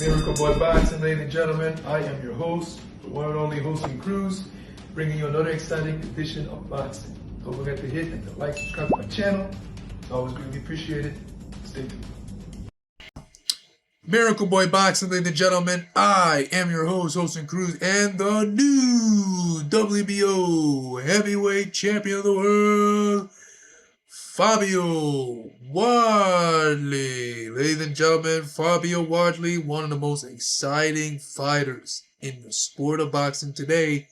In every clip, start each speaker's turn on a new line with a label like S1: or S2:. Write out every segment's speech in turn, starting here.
S1: Miracle Boy Boxing, ladies and gentlemen. I am your host, the one and only Hosting Cruz, bringing you another exciting edition of boxing. Don't forget to hit and to like, subscribe to my channel. It's always greatly appreciated. Stay tuned. Miracle Boy Boxing, ladies and gentlemen. I am your host, Hosting Cruz, and the new WBO heavyweight champion of the world, Fabio Wardley. Ladies and gentlemen, Fabio Wardley, one of the most exciting fighters in the sport of boxing today.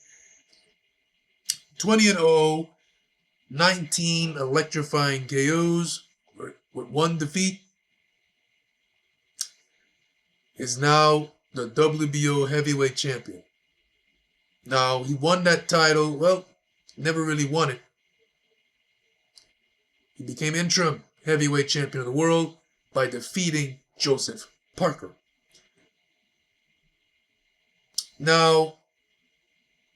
S1: 20-0, 19 electrifying KOs with one defeat. Is now the WBO heavyweight champion. Now, he won that title. Well, never really won it. He became interim heavyweight champion of the world by defeating Joseph Parker. Now,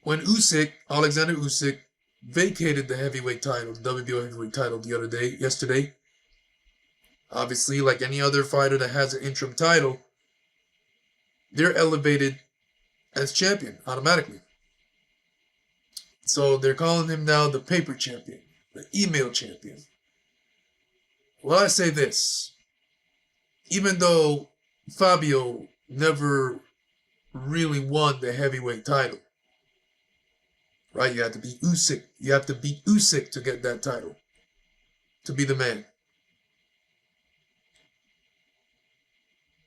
S1: when Alexander Usyk, vacated the heavyweight title, the WBO heavyweight title yesterday, obviously, like any other fighter that has an interim title, they're elevated as champion automatically. So they're calling him now the paper champion, the email champion. Well, I say this. Even though Fabio never really won the heavyweight title, right? You have to beat Usyk. You have to beat Usyk to get that title, to be the man.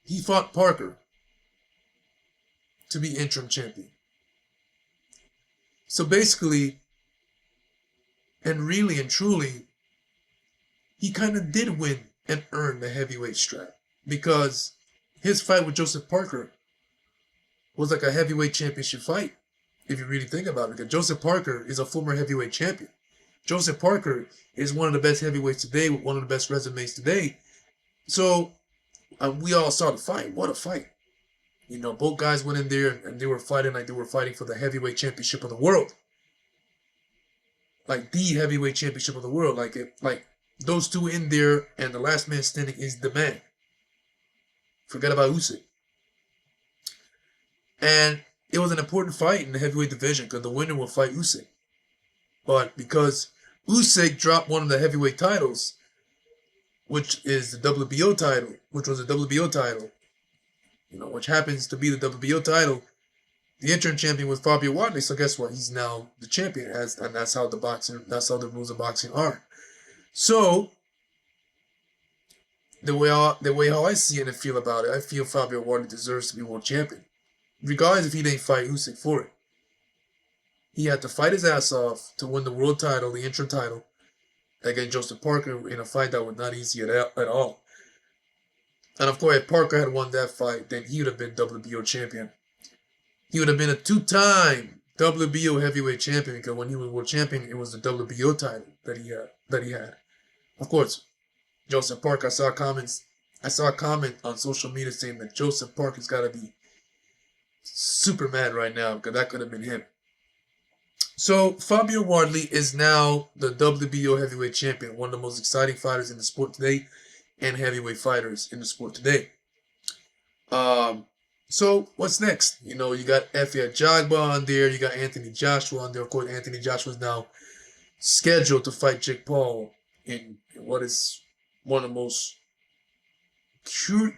S1: He fought Parker to be interim champion. So basically, and really and truly, he kind of did win and earn the heavyweight strap, because his fight with Joseph Parker was like a heavyweight championship fight, if you really think about it. Because Joseph Parker is a former heavyweight champion. Joseph Parker is one of the best heavyweights today, with one of the best resumes today. So we all saw the fight. What a fight. You know, both guys went in there and they were fighting like they were fighting for the heavyweight championship of the world. Like the heavyweight championship of the world. Like those two in there, and the last man standing is the man. Forget about Usyk. And it was an important fight in the heavyweight division, because the winner will fight Usyk. But because Usyk dropped one of the heavyweight titles, which is the WBO title, which was a WBO title, you know, which happens to be the WBO title, the interim champion was Fabio Wardley. So guess what? He's now the champion, and that's how the rules of boxing are. So the way how I see it and feel about it, I feel Fabio Wardley deserves to be world champion, regardless if he didn't fight Usyk for it. He had to fight his ass off to win the world title, the interim title, against Joseph Parker in a fight that was not easy at all. And of course, if Parker had won that fight, then he would have been WBO champion. He would have been a two-time WBO heavyweight champion, because when he was world champion, it was the WBO title that he had. Of course, Joseph Parker, I saw a comment on social media saying that Joseph Parker's got to be super mad right now, because that could have been him. So Fabio Wardley is now the WBO heavyweight champion, one of the most exciting fighters in the sport today, and heavyweight fighters in the sport today. So what's next? You know, you got Efe Ajagba on there. You got Anthony Joshua on there. Of course, Anthony Joshua is now scheduled to fight Jake Paul in what is one of the most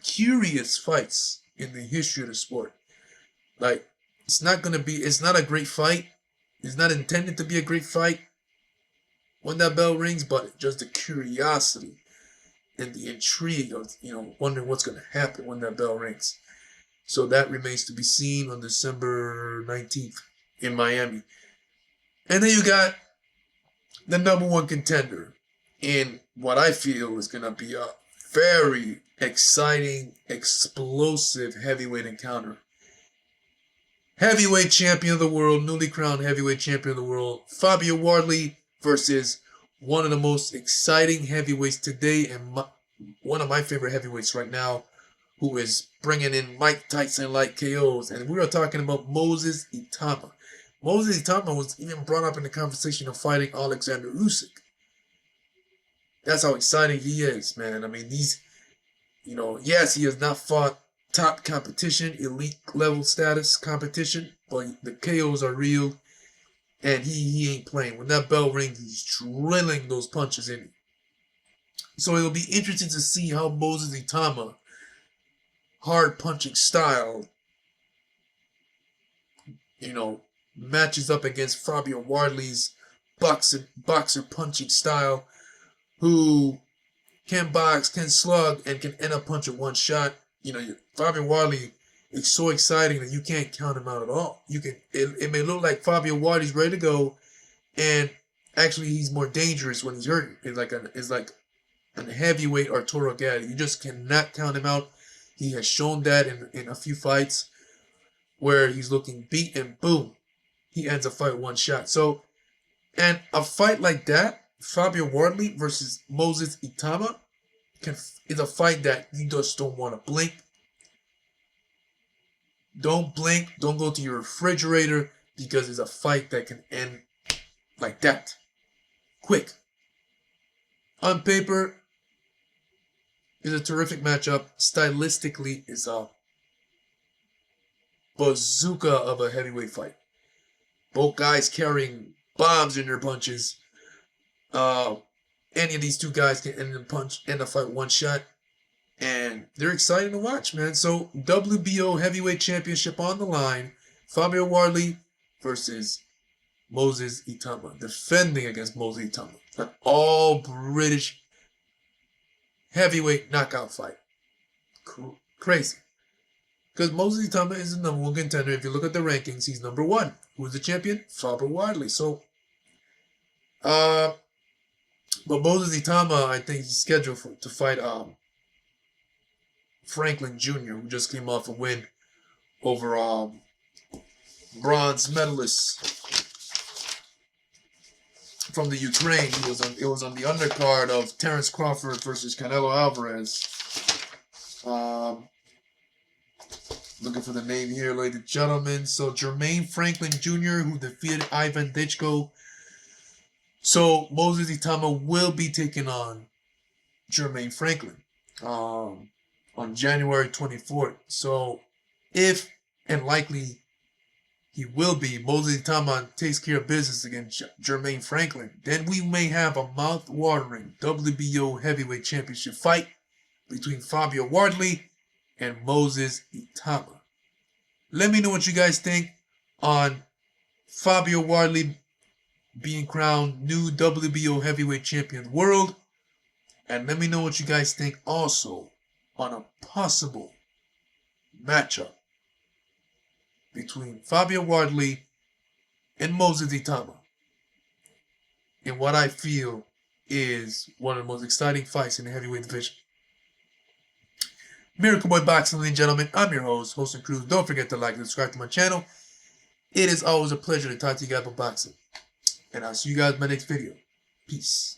S1: curious fights in the history of the sport. Like, it's not a great fight. It's not intended to be a great fight when that bell rings, but just the curiosity and the intrigue of, you know, wondering what's going to happen when that bell rings. So that remains to be seen on December 19th in Miami. And then you got the #1 contender in what I feel is going to be a very exciting, explosive heavyweight encounter. Heavyweight champion of the world, newly crowned heavyweight champion of the world, Fabio Wardley versus one of the most exciting heavyweights today, and one of my favorite heavyweights right now, who is bringing in Mike Tyson-like KOs. And we are talking about Moses Ituama. Moses Ituama was even brought up in the conversation of fighting Alexander Usyk. That's how exciting he is, man. I mean, yes, he has not fought top competition, elite level status competition, but the KOs are real, and he ain't playing. When that bell rings, he's drilling those punches in. So it'll be interesting to see how Moses Ituama, hard punching style, matches up against Fabio Wardley's boxer punching style, who can box, can slug, and can end up punching one shot. Fabio Wardley is so exciting that you can't count him out at all. It may look like Fabio Wardley's ready to go, and actually he's more dangerous when he's hurting. It's like a heavyweight Arturo Gatti. You just cannot count him out. He has shown that in a few fights where he's looking beat and boom, he ends a fight one shot. So, and a fight like that, Fabio Wardley versus Moses Ituama, is a fight that you just don't want to blink. Don't blink. Don't go to your refrigerator, because it's a fight that can end like that. Quick. On paper, it's a terrific matchup. Stylistically, it's a bazooka of a heavyweight fight. Both guys carrying bombs in their punches. Any of these two guys can end the fight one shot. And they're exciting to watch, man. So, WBO Heavyweight Championship on the line. Fabio Wardley versus Moses Ituama. Defending against Moses Ituama. An all-British heavyweight knockout fight. Crazy. Because Moses Ituama is the number one contender. If you look at the rankings, he's number one. Who's the champion? Fabio Wardley. So, but Moses Ituama, I think he's scheduled to fight Franklin Jr., who just came off a win over bronze medalist from the Ukraine. It was on the undercard of Terence Crawford versus Canelo Alvarez. Looking for the name here, ladies and gentlemen. So Jermaine Franklin Jr., who defeated Ivan Ditchko. So Moses Ituama will be taking on Jermaine Franklin on January 24th. So if, and likely he will be, Moses Ituama takes care of business against Jermaine Franklin, then we may have a mouth-watering WBO Heavyweight Championship fight between Fabio Wardley and Moses Ituama. Let me know what you guys think on Fabio Wardley being crowned new WBO Heavyweight Champion of the world. And let me know what you guys think also on a possible matchup between Fabio Wardley and Moses Ituama in what I feel is one of the most exciting fights in the heavyweight division. Miracle Boy Boxing, ladies and gentlemen, I'm your host and crew. Don't forget to like and subscribe to my channel. It is always a pleasure to talk to you guys about boxing. And I'll see you guys in my next video. Peace.